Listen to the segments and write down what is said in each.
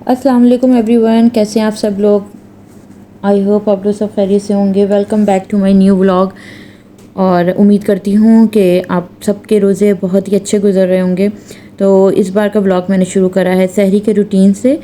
अस्सलाम वालेकुम एवरीवन, कैसे हैं आप सब लोग। आई होप आप लोग सब खैरियत से होंगे। Welcome back to my new vlog. और उम्मीद करती हूँ कि आप सबके रोज़े बहुत ही अच्छे गुजर रहे होंगे। तो इस बार का व्लॉग मैंने शुरू करा है सहरी के रूटीन से।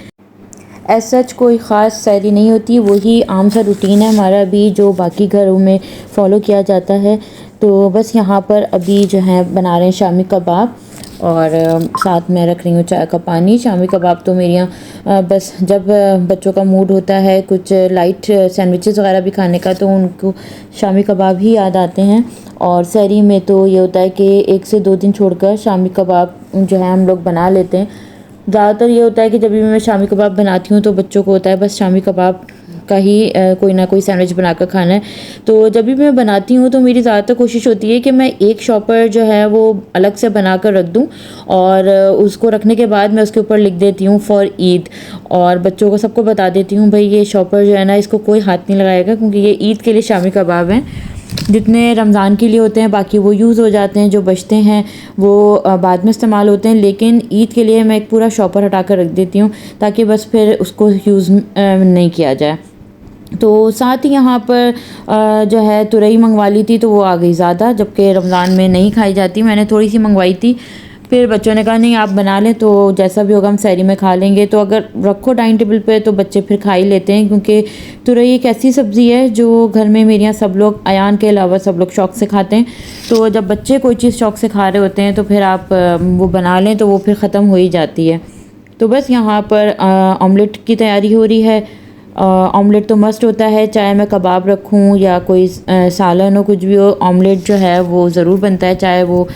एज सच कोई ख़ास सहरी नहीं होती, वही आम सा रूटीन है हमारा भी जो बाकी घरों में फ़ॉलो किया जाता है। तो बस यहाँ पर अभी जो है बना रहे हैं शामी कबाब और साथ में रख रही हूँ चाय का पानी। शामी कबाब तो मेरे यहाँ बस जब बच्चों का मूड होता है कुछ लाइट सैंडविचेस वगैरह भी खाने का तो उनको शामी कबाब ही याद आते हैं। और सहरी में तो ये होता है कि 1 से 2 दिन छोड़कर शामी कबाब जो है हम लोग बना लेते हैं। ज़्यादातर ये होता है कि जब भी मैं शामी कबाब बनाती हूँ तो बच्चों को होता है बस शामी कबाब का ही कोई ना कोई सैंडविच बनाकर खाना है। तो जब भी मैं बनाती हूँ तो मेरी ज़्यादातर कोशिश होती है कि मैं एक शॉपर जो है वो अलग से बना कर रख दूँ और उसको रखने के बाद मैं उसके ऊपर लिख देती हूँ फॉर ईद। और बच्चों को सबको बता देती हूँ भाई ये शॉपर जो है ना इसको कोई हाथ नहीं लगाएगा क्योंकि ये ईद के लिए शामी कबाब हैं। जितने रमज़ान के लिए होते हैं बाकी वो यूज़ हो जाते हैं, जो बचते हैं वो बाद में इस्तेमाल होते हैं। लेकिन ईद के लिए मैं एक पूरा शॉपर हटा कर रख देती हूँ ताकि बस फिर उसको यूज़ नहीं किया जाए। तो साथ ही यहाँ पर जो है तुरई मंगवा ली थी तो वो आ गई ज़्यादा, जबकि रमज़ान में नहीं खाई जाती। मैंने थोड़ी सी मंगवाई थी, फिर बच्चों ने कहा नहीं आप बना लें तो जैसा भी होगा हम सहरी में खा लेंगे। तो अगर रखो डाइनिंग टेबल पे तो बच्चे फिर खा ही लेते हैं क्योंकि तुरई एक ऐसी सब्ज़ी है जो घर में मेरे यहाँ सब लोग अयान के अलावा सब लोग शौक़ से खाते हैं। तो जब बच्चे कोई चीज़ शौक़ से खा रहे होते हैं तो फिर आप वो बना लें तो वो फिर ख़त्म हो ही जाती है। तो बस यहाँ पर ऑमलेट की तैयारी हो रही है। ऑमलेट तो मस्ट होता है, चाहे मैं कबाब रखूं या कोई सालन हो कुछ भी हो, ऑमलेट जो है वो ज़रूर बनता है। चाहे वो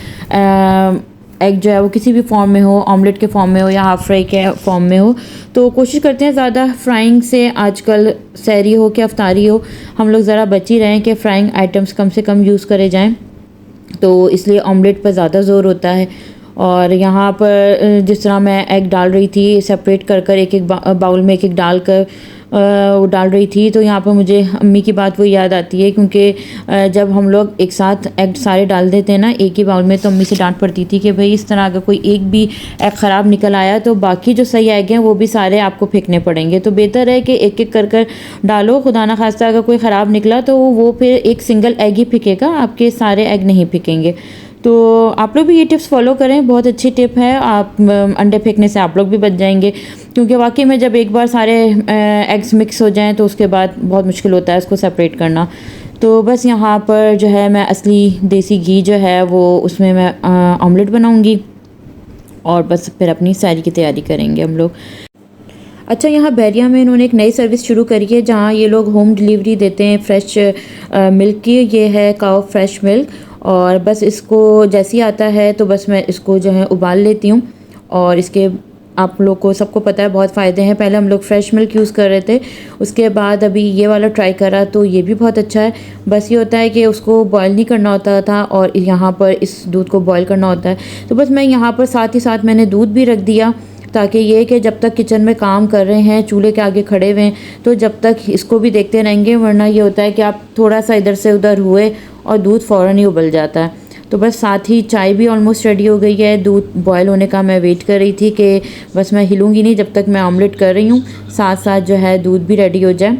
एग जो है वो किसी भी फॉर्म में हो, ऑमलेट के फॉर्म में हो या हाफ़ फ्राई के फॉर्म में हो। तो कोशिश करते हैं ज़्यादा फ्राइंग से आजकल सहरी हो कि अफ्तारी हो हम लोग ज़रा बच ही रहें कि फ़्राइंग आइटम्स कम से कम यूज़ करे जाएँ। तो इसलिए ऑमलेट पर ज़्यादा ज़ोर होता है। और यहाँ पर जिस तरह मैं एग डाल रही थी सेपरेट कर कर एक एक बाउल में एक एक डाल कर वो डाल रही थी, तो यहाँ पर मुझे अम्मी की बात वो याद आती है क्योंकि जब हम लोग एक साथ एग सारे डाल देते हैं ना एक ही बाउल में तो अम्मी से डांट पड़ती थी कि भाई इस तरह अगर कोई एक भी एग ख़राब निकल आया तो बाकी जो सही एग हैं वो भी सारे आपको फेंकने पड़ेंगे। तो बेहतर है कि एक एक कर कर डालो, खुदा ना खास्ता अगर कोई ख़राब निकला तो वो फिर एक सिंगल एग ही फेंकेगा, आपके सारे एग नहीं फेंकेंगे। तो आप लोग भी ये टिप्स फॉलो करें, बहुत अच्छी टिप है। आप अंडे फेंकने से आप लोग भी बच जाएंगे क्योंकि वाकई में जब एक बार सारे एग्स मिक्स हो जाएं तो उसके बाद बहुत मुश्किल होता है उसको सेपरेट करना। तो बस यहाँ पर जो है मैं असली देसी घी जो है वो उसमें मैं ऑमलेट बनाऊँगी और बस फिर अपनी सहरी की तैयारी करेंगे हम लोग। अच्छा, यहाँ बैरिया में इन्होंने एक नई सर्विस शुरू करी है जहाँ ये लोग होम डिलीवरी देते हैं फ्रेश मिल्क की। ये है काओ फ्रेश मिल्क और बस इसको जैसे ही आता है तो बस मैं इसको जो है उबाल लेती हूँ। और इसके आप लोग को सबको पता है बहुत फ़ायदे हैं। पहले हम लोग फ्रेश मिल्क यूज़ कर रहे थे, उसके बाद अभी ये वाला ट्राई करा तो ये भी बहुत अच्छा है। बस ये होता है कि उसको बॉयल नहीं करना होता था और यहाँ पर इस दूध को बॉयल करना होता है। तो बस मैं यहाँ पर साथ ही साथ मैंने दूध भी रख दिया ताकि ये कि जब तक किचन में काम कर रहे हैं चूल्हे के आगे खड़े हुए हैं तो जब तक इसको भी देखते रहेंगे, वरना ये होता है कि आप थोड़ा सा इधर से उधर हुए और दूध फ़ौरन ही उबल जाता है। तो बस साथ ही चाय भी ऑलमोस्ट रेडी हो गई है। दूध बॉयल होने का मैं वेट कर रही थी कि बस मैं हिलूँगी नहीं जब तक मैं ऑमलेट कर रही हूँ, साथ साथ जो है दूध भी रेडी हो जाए।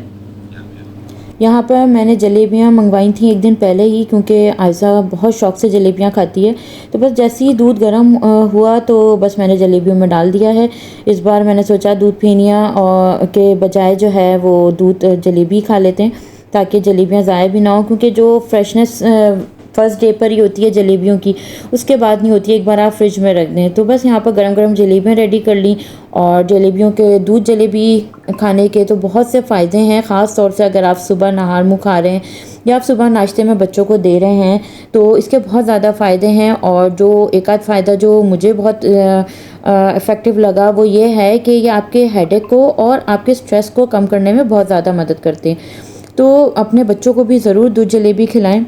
यहाँ पर मैंने जलेबियाँ मंगवाई थी एक दिन पहले ही क्योंकि आयशा बहुत शौक़ से जलेबियाँ खाती है। तो बस जैसे ही दूध गर्म हुआ तो बस मैंने जलेबियों में डाल दिया है। इस बार मैंने सोचा दूध फेनिया और के बजाय जो है वो दूध जलेबी खा लेते हैं ताकि जलेबियाँ ज़ाया भी ना हो, क्योंकि जो फ्रेशनेस फर्स्ट डे पर ही होती है जलेबियों की, उसके बाद नहीं होती है एक बार आप फ्रिज में रख दें। तो बस यहाँ पर गरम गरम जलेबियाँ रेडी कर ली। और जलेबियों के दूध जलेबी खाने के तो बहुत से फ़ायदे हैं, ख़ास तौर से अगर आप सुबह नहार मुँह खा रहे हैं या आप सुबह नाश्ते में बच्चों को दे रहे हैं तो इसके बहुत ज़्यादा फ़ायदे हैं। और जो एक आध फ़ायदा जो मुझे बहुत इफ़ेक्टिव लगा वो ये है कि ये आपके हेडेक को और आपके स्ट्रेस को कम करने में बहुत ज़्यादा मदद करते हैं। तो अपने बच्चों को भी ज़रूर दूध जलेबी खिलाएं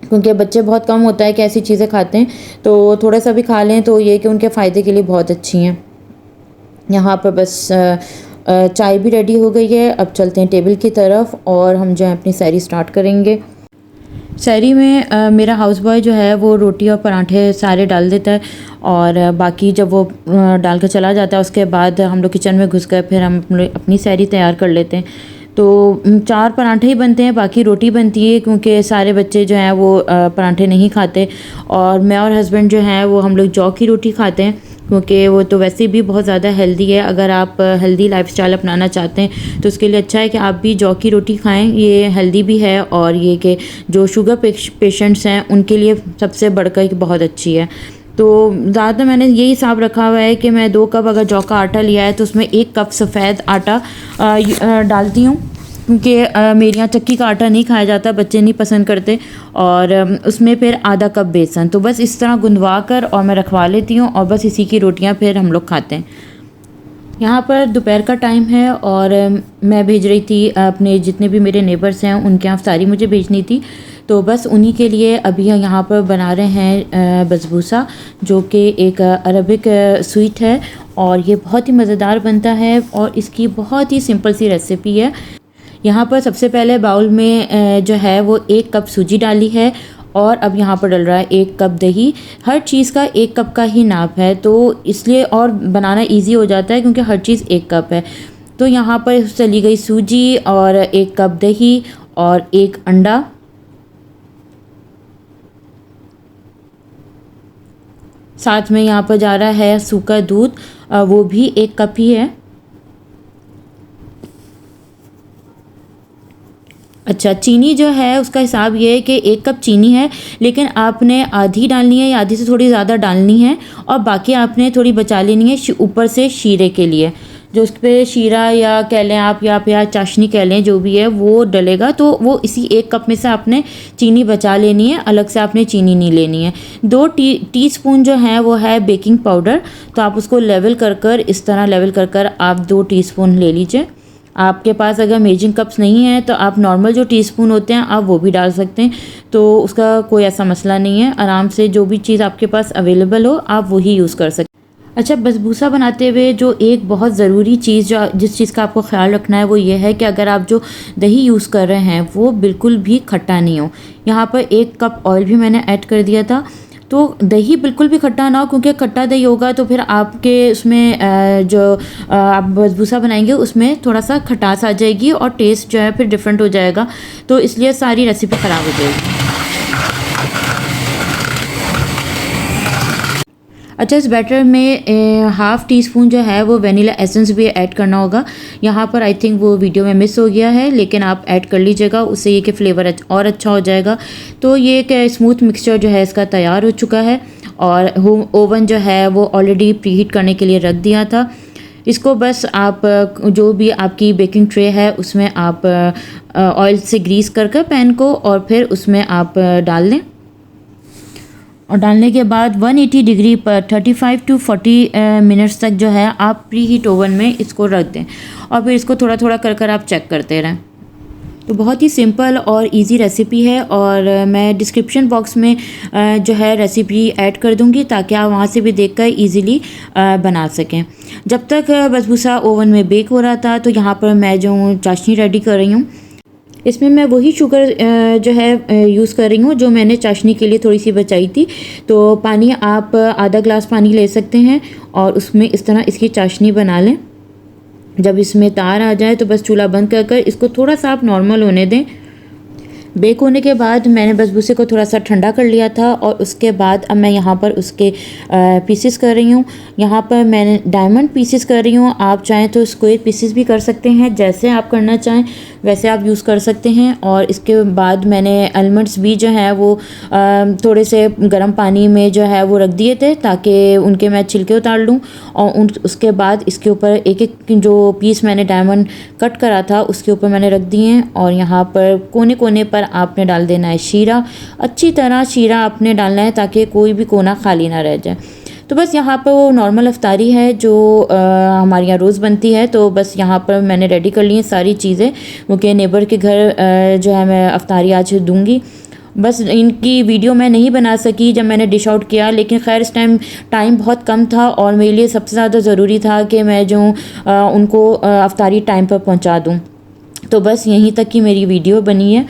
क्योंकि बच्चे बहुत कम होता है कि ऐसी चीज़ें खाते हैं, तो थोड़ा सा भी खा लें तो ये कि उनके फ़ायदे के लिए बहुत अच्छी हैं। यहाँ पर बस चाय भी रेडी हो गई है, अब चलते हैं टेबल की तरफ और हम जो है अपनी सहरी स्टार्ट करेंगे। सहरी में मेरा हाउस बॉय जो है वो रोटी और पराठे सारे डाल देता है, और बाकी जब वो डाल कर चला जाता है उसके बाद हम लोग किचन में घुस कर फिर हम अपनी सहरी तैयार कर लेते हैं। तो 4 पराठे ही बनते हैं, बाकी रोटी बनती है क्योंकि सारे बच्चे जो हैं वो पराठे नहीं खाते, और मैं और हस्बैंड जो हैं वो हम लोग जौ की रोटी खाते हैं क्योंकि वो तो वैसे भी बहुत ज़्यादा हेल्दी है। अगर आप हेल्दी लाइफस्टाइल अपनाना चाहते हैं तो उसके लिए अच्छा है कि आप भी जौ की रोटी खाएं, ये हेल्दी भी है, और ये कि जो शुगर पेशेंट्स हैं उनके लिए सबसे बढ़कर बहुत अच्छी है। तो ज़्यादातर मैंने यही हिसाब रखा हुआ है कि मैं 2 कप अगर जौ का आटा लिया है तो उसमें 1 कप सफ़ेद आटा डालती हूँ, क्योंकि मेरे यहाँ चक्की का आटा नहीं खाया जाता, बच्चे नहीं पसंद करते, और उसमें फिर आधा कप बेसन। तो बस इस तरह गुंदवा कर और मैं रखवा लेती हूँ, और बस इसी की रोटियाँ फिर हम लोग खाते हैं। यहाँ पर दोपहर का टाइम है और मैं भेज रही थी अपने जितने भी मेरे नेबर्स हैं उनके यहाँ सारी मुझे भेजनी थी, तो बस उन्हीं के लिए अभी यहाँ पर बना रहे हैं बसबूसा, जो कि एक अरबिक स्वीट है, और ये बहुत ही मज़ेदार बनता है और इसकी बहुत ही सिंपल सी रेसिपी है। यहाँ पर सबसे पहले बाउल में जो है वो 1 कप सूजी डाली है, और अब यहाँ पर डल रहा है 1 कप दही। हर चीज़ का 1 कप का ही नाप है, तो इसलिए और बनाना इजी हो जाता है क्योंकि हर चीज़ 1 कप है। तो यहाँ पर चली गई सूजी और 1 कप दही और 1 अंडा, साथ में यहाँ पर जा रहा है सूखा दूध, वो भी 1 कप ही है। अच्छा, चीनी जो है उसका हिसाब ये है कि 1 कप चीनी है, लेकिन आपने आधी डालनी है या आधी से थोड़ी ज़्यादा डालनी है, और बाकी आपने थोड़ी बचा लेनी है ऊपर से शीरे के लिए, जो उस पर शीरा या कह लें आप या चाशनी कह लें, जो भी है वो डलेगा, तो वो इसी 1 कप में से आपने चीनी बचा लेनी है, अलग से आपने चीनी नहीं लेनी है। 2 टीस्पून जो है वो है बेकिंग पाउडर, तो आप उसको लेवल कर कर इस तरह लेवल कर कर आप 2 टीस्पून ले लीजिए। आपके पास अगर मेजरिंग कप्स नहीं है तो आप नॉर्मल जो टीस्पून होते हैं आप वो भी डाल सकते हैं, तो उसका कोई ऐसा मसला नहीं है। आराम से जो भी चीज़ आपके पास अवेलेबल हो आप वही यूज़ कर सकते हैं। अच्छा, बसबूसा बनाते हुए जो एक बहुत ज़रूरी चीज़ जो जिस चीज़ का आपको ख़्याल रखना है वो ये है कि अगर आप जो दही यूज़ कर रहे हैं वो बिल्कुल भी खट्टा नहीं हो। यहाँ पर 1 कप ऑयल भी मैंने ऐड कर दिया था, तो दही बिल्कुल भी खट्टा ना हो, क्योंकि खट्टा दही होगा तो फिर आपके उसमें जो आप बसबूसा बनाएंगे उसमें थोड़ा सा खटास आ जाएगी और टेस्ट जो है फिर डिफरेंट हो जाएगा, तो इसलिए सारी रेसिपी ख़राब हो जाएगी। अच्छा, इस बैटर में हाफ़ टी स्पून जो है वो वनीला एसेंस भी ऐड करना होगा। यहाँ पर आई थिंक वो वीडियो में मिस हो गया है, लेकिन आप ऐड कर लीजिएगा, उससे ये कि फ्लेवर और अच्छा हो जाएगा। तो ये एक स्मूथ मिक्सचर जो है इसका तैयार हो चुका है, और ओवन जो है वो ऑलरेडी प्रीहीट करने के लिए रख दिया था। इसको बस आप जो भी आपकी बेकिंग ट्रे है उसमें आप ऑयल से ग्रीस कर पैन को, और फिर उसमें आप डाल दें, और डालने के बाद 180 डिग्री पर 35 टू 40 मिनट्स तक जो है आप प्री हीट ओवन में इसको रख दें, और फिर इसको थोड़ा थोड़ा कर आप चेक करते रहें। तो बहुत ही सिंपल और इजी रेसिपी है, और मैं डिस्क्रिप्शन बॉक्स में जो है रेसिपी ऐड कर दूंगी ताकि आप वहाँ से भी देखकर इजीली बना सकें। जब तक बसबूसा ओवन में बेक हो रहा था तो यहाँ पर मैं जो चाशनी रेडी कर रही हूँ, इसमें मैं वही शुगर जो है यूज़ कर रही हूँ जो मैंने चाशनी के लिए थोड़ी सी बचाई थी। तो पानी आप आधा ग्लास पानी ले सकते हैं और उसमें इस तरह इसकी चाशनी बना लें। जब इसमें तार आ जाए तो बस चूल्हा बंद कर कर इसको थोड़ा सा आप नॉर्मल होने दें। बेक होने के बाद मैंने बसबूसे को थोड़ा सा ठंडा कर लिया था, और उसके बाद अब मैं यहाँ पर उसके पीसेस कर रही हूँ। यहाँ पर मैंने डायमंड पीसेस कर रही हूँ, आप चाहें तो स्क्वायर पीसेस भी कर सकते हैं, जैसे आप करना चाहें वैसे आप यूज़ कर सकते हैं। और इसके बाद मैंने आलमंड्स भी जो है वो थोड़े से गर्म पानी में जो है वो रख दिए थे ताकि उनके मैं छिलके उतार लूँ, और उसके बाद इसके ऊपर एक एक जो पीस मैंने डायमंड कट करा था उसके ऊपर मैंने रख दिए हैं। और यहाँ पर कोने कोने पर आपने डाल देना है शीरा, अच्छी तरह शीरा आपने डालना है ताकि कोई भी कोना खाली ना रह जाए। तो बस यहाँ पर वो नॉर्मल अफ्तारी है जो हमारे यहाँ रोज़ बनती है। तो बस यहाँ पर मैंने रेडी कर ली हैं सारी चीज़ें, क्योंकि नेबर के घर जो है मैं अफ्तारी आज दूँगी। बस इनकी वीडियो मैं नहीं बना सकी जब मैंने डिश आउट किया, लेकिन खैर इस टाइम बहुत कम था और मेरे लिए सबसे ज़्यादा ज़रूरी था कि मैं जो उनको अफ्तारी टाइम पर पहुँचा दूँ। तो बस यहीं तक की मेरी वीडियो बनी है,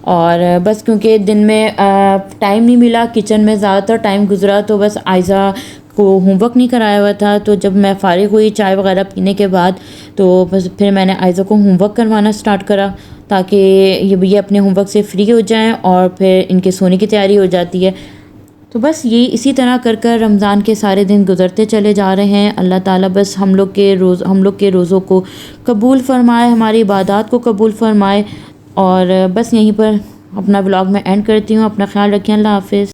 और बस क्योंकि दिन में टाइम नहीं मिला, किचन में ज़्यादातर टाइम गुजरा, तो बस आयज़ा को होमवर्क नहीं कराया हुआ था। तो जब मैं फ़ारिग हुई चाय वगैरह पीने के बाद, तो बस फिर मैंने आयज़ा को होमवर्क करवाना स्टार्ट करा, ताकि ये अपने होमवर्क से फ्री हो जाएं और फिर इनके सोने की तैयारी हो जाती है। तो बस ये इसी तरह कर कर रमज़ान के सारे दिन गुज़रते चले जा रहे हैं। अल्लाह ताला बस हम लोग के रोज़ों को कबूल फ़रमाए, हमारी इबादत को कबूल फ़रमाए। और बस यहीं पर अपना व्लॉग मैं एंड करती हूँ। अपना ख्याल रखें। अल्लाह हाफ़िज़।